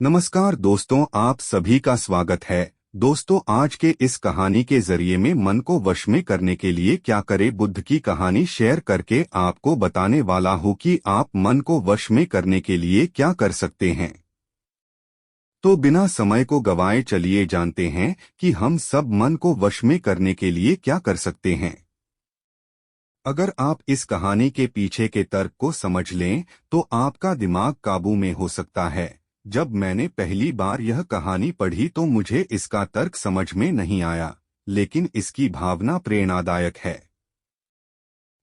नमस्कार दोस्तों, आप सभी का स्वागत है। दोस्तों, आज के इस कहानी के जरिए में मन को वश में करने के लिए क्या करे बुद्ध की कहानी शेयर करके आपको बताने वाला हूँ कि आप मन को वश में करने के लिए क्या कर सकते हैं। तो बिना समय को गवाए चलिए जानते हैं कि हम सब मन को वश में करने के लिए क्या कर सकते हैं। अगर आप इस कहानी के पीछे के तर्क को समझ लें तो आपका दिमाग काबू में हो सकता है। जब मैंने पहली बार यह कहानी पढ़ी तो मुझे इसका तर्क समझ में नहीं आया, लेकिन इसकी भावना प्रेरणादायक है।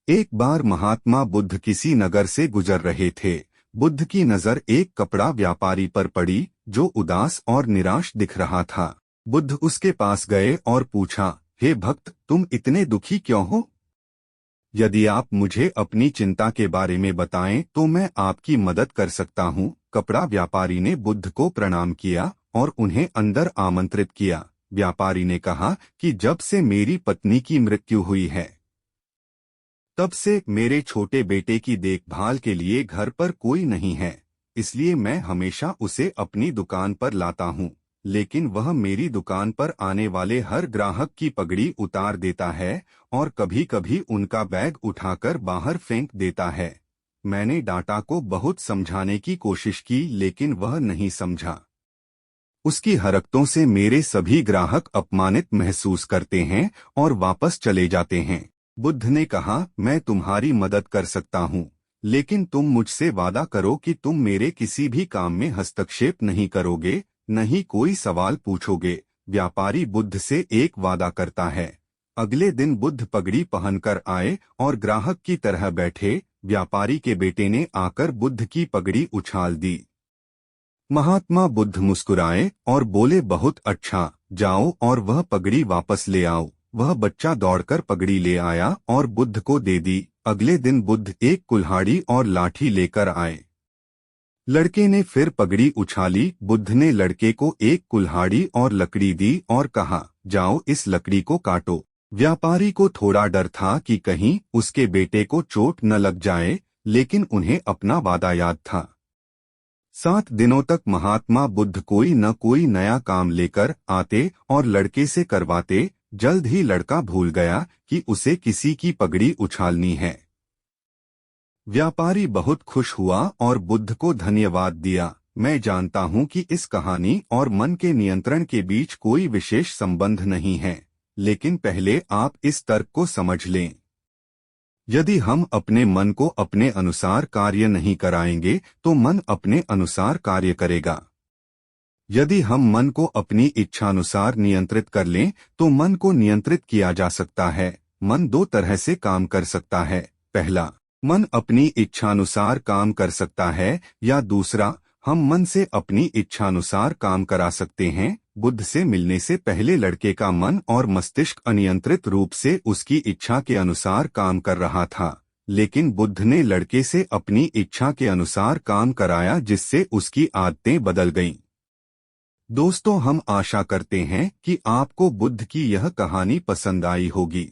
एक बार महात्मा बुद्ध किसी नगर से गुजर रहे थे। बुद्ध की नजर एक कपड़ा व्यापारी पर पड़ी जो उदास और निराश दिख रहा था। बुद्ध उसके पास गए और पूछा, हे भक्त, तुम इतने दुखी क्यों हो? यदि आप मुझे अपनी चिंता के बारे में बताएं तो मैं आपकी मदद कर सकता हूँ। कपड़ा व्यापारी ने बुद्ध को प्रणाम किया और उन्हें अंदर आमंत्रित किया। व्यापारी ने कहा कि जब से मेरी पत्नी की मृत्यु हुई है तब से मेरे छोटे बेटे की देखभाल के लिए घर पर कोई नहीं है, इसलिए मैं हमेशा उसे अपनी दुकान पर लाता हूँ। लेकिन वह मेरी दुकान पर आने वाले हर ग्राहक की पगड़ी उतार देता है और कभी कभी उनका बैग उठाकर बाहर फेंक देता है। मैंने डाटा को बहुत समझाने की कोशिश की लेकिन वह नहीं समझा। उसकी हरकतों से मेरे सभी ग्राहक अपमानित महसूस करते हैं और वापस चले जाते हैं। बुद्ध ने कहा, मैं तुम्हारी मदद कर सकता हूँ, लेकिन तुम मुझसे वादा करो कि तुम मेरे किसी भी काम में हस्तक्षेप नहीं करोगे, नहीं कोई सवाल पूछोगे। व्यापारी बुद्ध से एक वादा करता है। अगले दिन बुद्ध पगड़ी पहनकर आए और ग्राहक की तरह बैठे। व्यापारी के बेटे ने आकर बुद्ध की पगड़ी उछाल दी। महात्मा बुद्ध मुस्कुराए और बोले, बहुत अच्छा, जाओ और वह पगड़ी वापस ले आओ। वह बच्चा दौड़कर पगड़ी ले आया और बुद्ध को दे दी। अगले दिन बुद्ध एक कुल्हाड़ी और लाठी लेकर आए। लड़के ने फिर पगड़ी उछाली। बुद्ध ने लड़के को एक कुल्हाड़ी और लकड़ी दी और कहा, जाओ इस लकड़ी को काटो। व्यापारी को थोड़ा डर था कि कहीं उसके बेटे को चोट न लग जाए, लेकिन उन्हें अपना वादा याद था। 7 दिनों तक महात्मा बुद्ध कोई न कोई नया काम लेकर आते और लड़के से करवाते। जल्द ही लड़का भूल गया कि उसे किसी की पगड़ी उछालनी है। व्यापारी बहुत खुश हुआ और बुद्ध को धन्यवाद दिया। मैं जानता हूँ कि इस कहानी और मन के नियंत्रण के बीच कोई विशेष संबंध नहीं है, लेकिन पहले आप इस तर्क को समझ लें। यदि हम अपने मन को अपने अनुसार कार्य नहीं कराएंगे तो मन अपने अनुसार कार्य करेगा। यदि हम मन को अपनी इच्छानुसार नियंत्रित कर लें तो मन को नियंत्रित किया जा सकता है। मन 2 तरह से काम कर सकता है। पहला, मन अपनी इच्छानुसार काम कर सकता है, या दूसरा, हम मन से अपनी इच्छानुसार काम करा सकते हैं। बुद्ध से मिलने से पहले लड़के का मन और मस्तिष्क अनियंत्रित रूप से उसकी इच्छा के अनुसार काम कर रहा था, लेकिन बुद्ध ने लड़के से अपनी इच्छा के अनुसार काम कराया जिससे उसकी आदतें बदल गईं। दोस्तों, हम आशा करते हैं कि आपको बुद्ध की यह कहानी पसंद आई होगी।